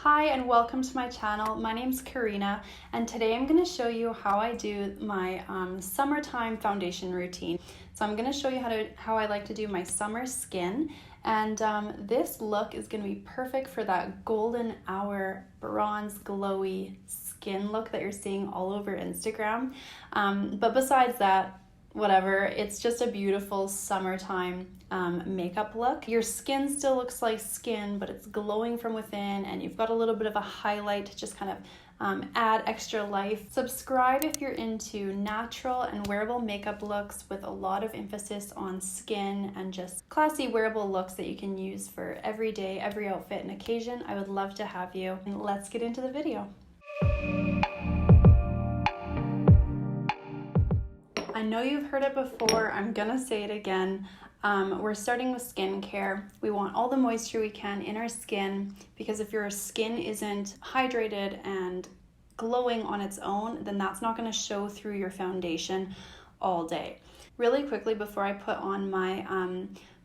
Hi and welcome to my channel. My name's Karina and today I'm going to show you how I do my summertime foundation routine. So I'm going to show you how I like to do my summer skin, and this look is going to be perfect for that golden hour bronze glowy skin look that you're seeing all over Instagram. But besides that, whatever, it's just a beautiful summertime makeup look. Your skin still looks like skin, but it's glowing from within, and you've got a little bit of a highlight to just kind of add extra life. Subscribe if you're into natural and wearable makeup looks with a lot of emphasis on skin and just classy wearable looks that you can use for every day, every outfit and occasion. I would love to have you. And let's get into the video. I know you've heard it before, I'm gonna say it again. We're starting with skincare. We want all the moisture we can in our skin, because if your skin isn't hydrated and glowing on its own, then that's not gonna show through your foundation all day. Really quickly, before I put on my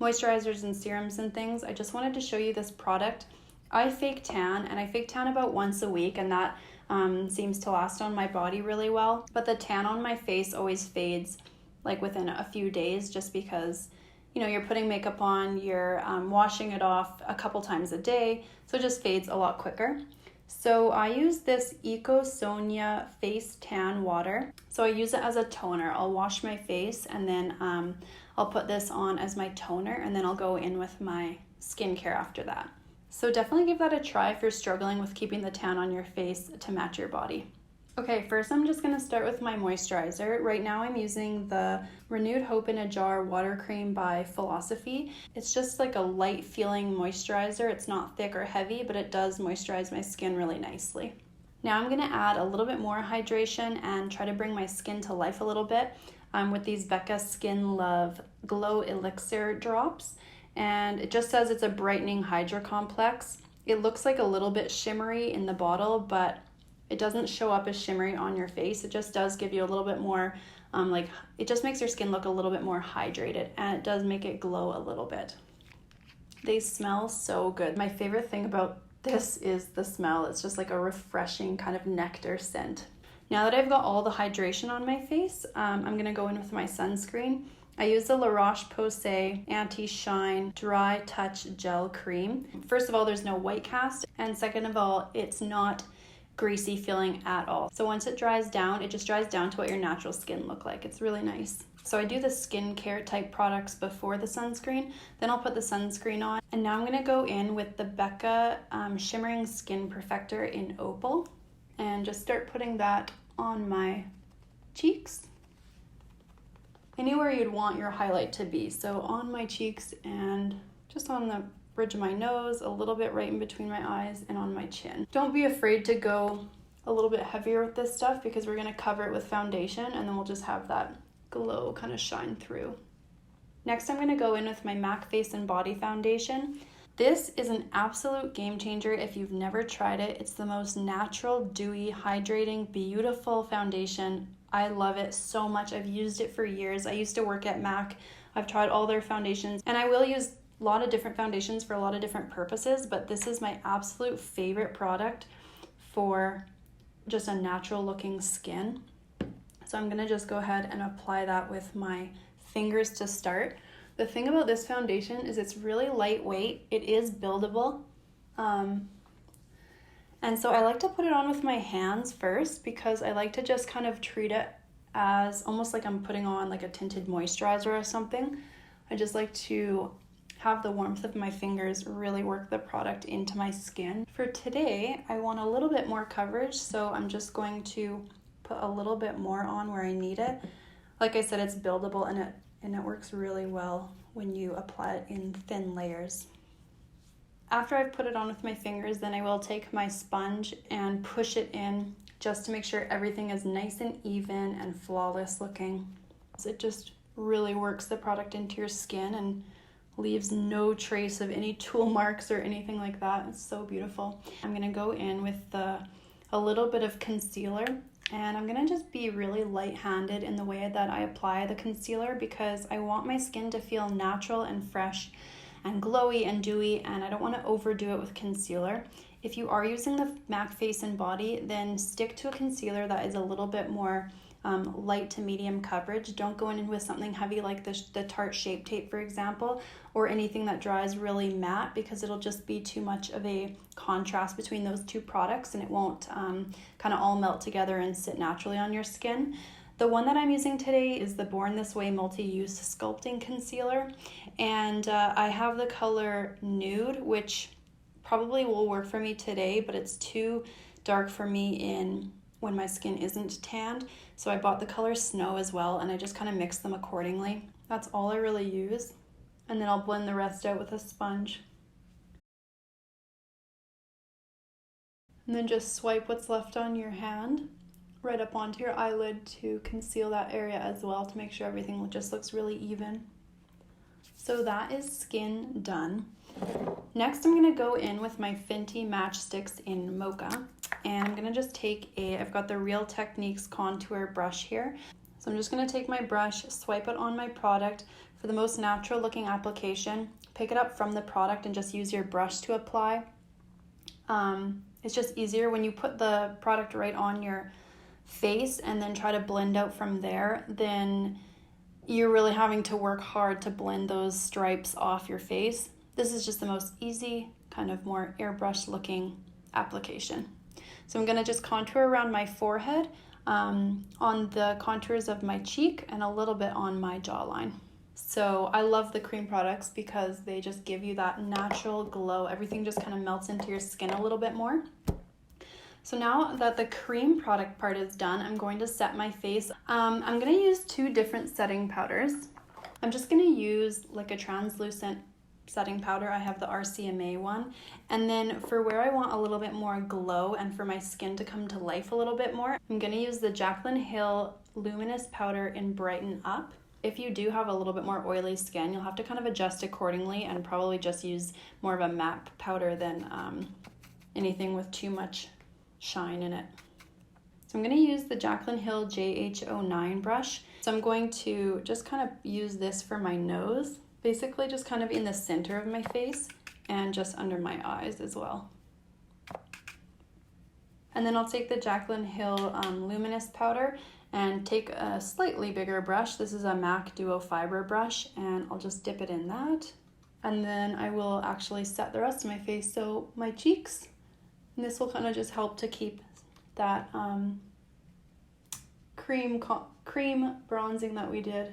moisturizers and serums and things, I just wanted to show you this product. I fake tan, and I fake tan about once a week, and that seems to last on my body really well. But the tan on my face always fades like within a few days, just because, you know, you're putting makeup on, you're washing it off a couple times a day, so it just fades a lot quicker. So I use this Eco Sonia face tan water. So I use it as a toner. I'll wash my face and then I'll put this on as my toner, and then I'll go in with my skincare after that. So definitely give that a try if you're struggling with keeping the tan on your face to match your body. Okay, first I'm just gonna start with my moisturizer. Right now I'm using the Renewed Hope in a Jar Water Cream by Philosophy. It's just like a light feeling moisturizer. It's not thick or heavy, but it does moisturize my skin really nicely. Now I'm gonna add a little bit more hydration and try to bring my skin to life a little bit with these Becca Skin Love Glow Elixir drops. And it just says it's a brightening hydra complex. It looks like a little bit shimmery in the bottle, but it doesn't show up as shimmery on your face. It just does give you a little bit more, it just makes your skin look a little bit more hydrated, and it does make it glow a little bit. They smell so good. My favorite thing about this is the smell. It's just like a refreshing kind of nectar scent. Now that I've got all the hydration on my face, I'm gonna go in with my sunscreen. I use the La Roche-Posay Anti-Shine Dry Touch Gel Cream. First of all, there's no white cast, and second of all, it's not greasy feeling at all. So once it dries down, it just dries down to what your natural skin look like. It's really nice. So I do the skincare type products before the sunscreen, then I'll put the sunscreen on. And now I'm gonna go in with the Becca Shimmering Skin Perfector in Opal, and just start putting that on my cheeks. Anywhere you'd want your highlight to be. So on my cheeks and just on the bridge of my nose, a little bit right in between my eyes, and on my chin. Don't be afraid to go a little bit heavier with this stuff, because we're gonna cover it with foundation, and then we'll just have that glow kind of shine through. Next, I'm gonna go in with my MAC Face and Body Foundation. This is an absolute game changer if you've never tried it. It's the most natural, dewy, hydrating, beautiful foundation. I love it so much. I've used it for years. I used to work at MAC. I've tried all their foundations, and I will use a lot of different foundations for a lot of different purposes, but this is my absolute favorite product for just a natural looking skin. So I'm gonna just go ahead and apply that with my fingers to start. The thing about this foundation is it's really lightweight. It is buildable. And so I like to put it on with my hands first, because I like to just kind of treat it as almost like I'm putting on like a tinted moisturizer or something. I just like to have the warmth of my fingers really work the product into my skin. For today, I want a little bit more coverage, so I'm just going to put a little bit more on where I need it. Like I said, it's buildable, and it works really well when you apply it in thin layers. After I've put it on with my fingers, then I will take my sponge and push it in just to make sure everything is nice and even and flawless looking. So it just really works the product into your skin and leaves no trace of any tool marks or anything like that. It's so beautiful. I'm gonna go in with a little bit of concealer, and I'm gonna just be really light-handed in the way that I apply the concealer, because I want my skin to feel natural and fresh and glowy and dewy, and I don't want to overdo it with concealer. If you are using the MAC Face and Body, then stick to a concealer that is a little bit more light to medium coverage. Don't go in with something heavy like the Tarte Shape Tape, for example, or anything that dries really matte, because it'll just be too much of a contrast between those two products and it won't kind of all melt together and sit naturally on your skin. The one that I'm using today is the Born This Way Multi-Use Sculpting Concealer, and I have the color Nude, which probably will work for me today, but it's too dark for me when my skin isn't tanned. So I bought the color Snow as well, and I just kind of mix them accordingly. That's all I really use. And then I'll blend the rest out with a sponge. And then just swipe what's left on your hand right up onto your eyelid to conceal that area as well, to make sure everything just looks really even. So that is skin done. Next, I'm going to go in with my Fenty Matchsticks in Mocha, and I'm going to just take I've got the Real Techniques contour brush here. So I'm just going to take my brush, swipe it on my product. For the most natural looking application, pick it up from the product and just use your brush to apply. It's just easier when you put the product right on your face and then try to blend out from there, then you're really having to work hard to blend those stripes off your face. This is just the most easy, kind of more airbrush looking application. So I'm going to just contour around my forehead, on the contours of my cheek, and a little bit on my jawline. So I love the cream products because they just give you that natural glow. Everything just kind of melts into your skin a little bit more. So now that the cream product part is done, I'm going to set my face. I'm going to use two different setting powders. I'm just going to use like a translucent setting powder. I have the RCMA one. And then for where I want a little bit more glow and for my skin to come to life a little bit more, I'm going to use the Jaclyn Hill Luminous Powder in Brighten Up. If you do have a little bit more oily skin, you'll have to kind of adjust accordingly and probably just use more of a matte powder than anything with too much shine in it. So I'm going to use the Jaclyn Hill JH09 brush. So I'm going to just kind of use this for my nose, basically just kind of in the center of my face and just under my eyes as well. And then I'll take the Jaclyn Hill Luminous Powder and take a slightly bigger brush. This is a MAC Duo Fiber brush, and I'll just dip it in that. And then I will actually set the rest of my face, so my cheeks. And this will kind of just help to keep that cream bronzing that we did.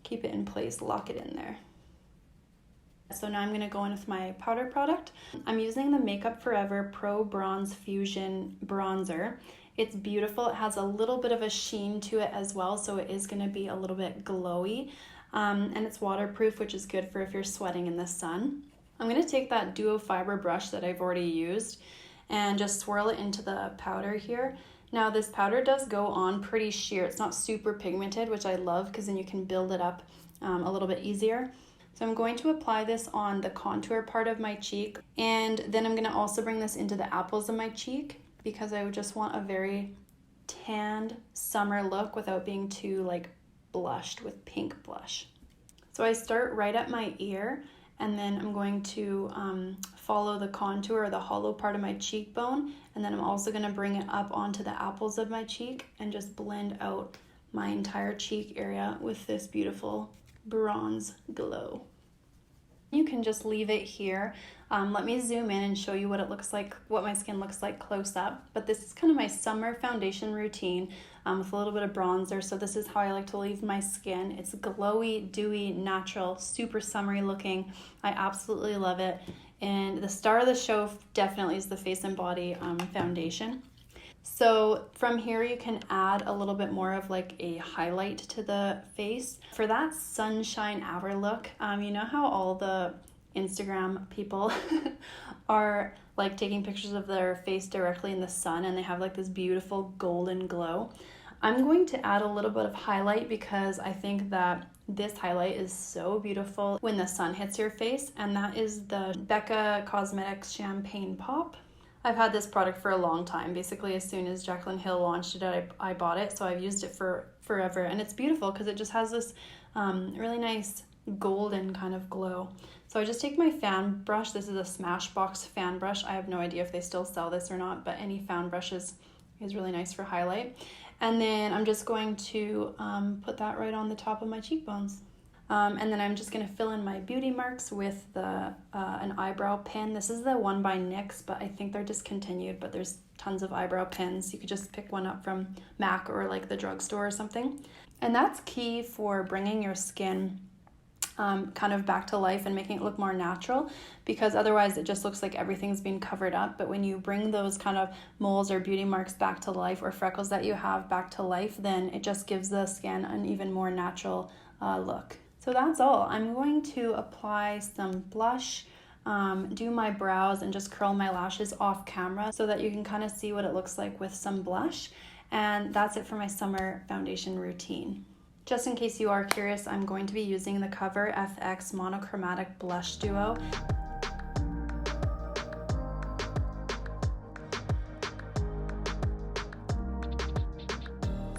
Keep it in place, lock it in there. So now I'm going to go in with my powder product. I'm using the Makeup Forever Pro Bronze Fusion Bronzer. It's beautiful. It has a little bit of a sheen to it as well, so it is going to be a little bit glowy. And it's waterproof, which is good for if you're sweating in the sun. I'm going to take that Duo Fiber brush that I've already used and just swirl it into the powder here. Now this powder does go on pretty sheer. It's not super pigmented, which I love because then you can build it up a little bit easier. So I'm going to apply this on the contour part of my cheek, and then I'm going to also bring this into the apples of my cheek because I would just want a very tanned summer look without being too like blushed with pink blush. So I start right at my ear, and then I'm going to follow the contour or the hollow part of my cheekbone, and then I'm also going to bring it up onto the apples of my cheek and just blend out my entire cheek area with this beautiful bronze glow. You can just leave it here. Let me zoom in and show you what it looks like, what my skin looks like close up. But this is kind of my summer foundation routine with a little bit of bronzer. So this is how I like to leave my skin. It's glowy, dewy, natural, super summery looking. I absolutely love it. And the star of the show definitely is the Face and Body foundation. So from here you can add a little bit more of like a highlight to the face. For that sunshine hour look, you know how all the Instagram people are like taking pictures of their face directly in the sun and they have like this beautiful golden glow? I'm going to add a little bit of highlight because I think that this highlight is so beautiful when the sun hits your face, and that is the Becca Cosmetics Champagne Pop. I've had this product for a long time. Basically, as soon as Jaclyn Hill launched it, I bought it, so I've used it for forever. And it's beautiful because it just has this really nice golden kind of glow. So I just take my fan brush. This is a Smashbox fan brush. I have no idea if they still sell this or not, but any fan brushes is really nice for highlight. And then I'm just going to put that right on the top of my cheekbones. And then I'm just going to fill in my beauty marks with an eyebrow pin. This is the one by NYX, but I think they're discontinued, but there's tons of eyebrow pins. You could just pick one up from MAC or like the drugstore or something. And that's key for bringing your skin kind of back to life and making it look more natural, because otherwise it just looks like everything's been covered up. But when you bring those kind of moles or beauty marks back to life, or freckles that you have back to life, then it just gives the skin an even more natural look. So that's all. I'm going to apply some blush, do my brows, and just curl my lashes off camera so that you can kind of see what it looks like with some blush. And that's it for my summer foundation routine. Just in case you are curious, I'm going to be using the Cover FX Monochromatic Blush Duo.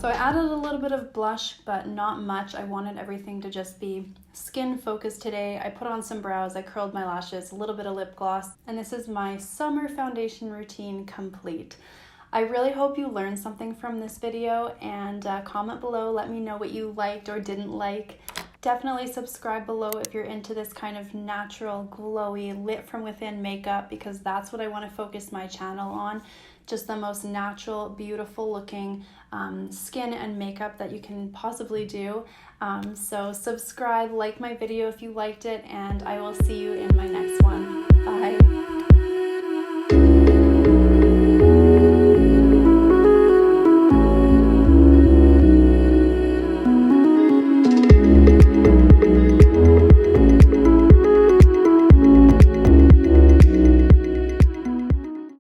So I added a little bit of blush, but not much. I wanted everything to just be skin focused today. I put on some brows, I curled my lashes, a little bit of lip gloss, and this is my summer foundation routine complete. I really hope you learned something from this video, and comment below, let me know what you liked or didn't like. Definitely subscribe below if you're into this kind of natural, glowy, lit from within makeup, because that's what I want to focus my channel on. Just the most natural, beautiful looking skin and makeup that you can possibly do. So subscribe, like my video if you liked it, and I will see you in my next one.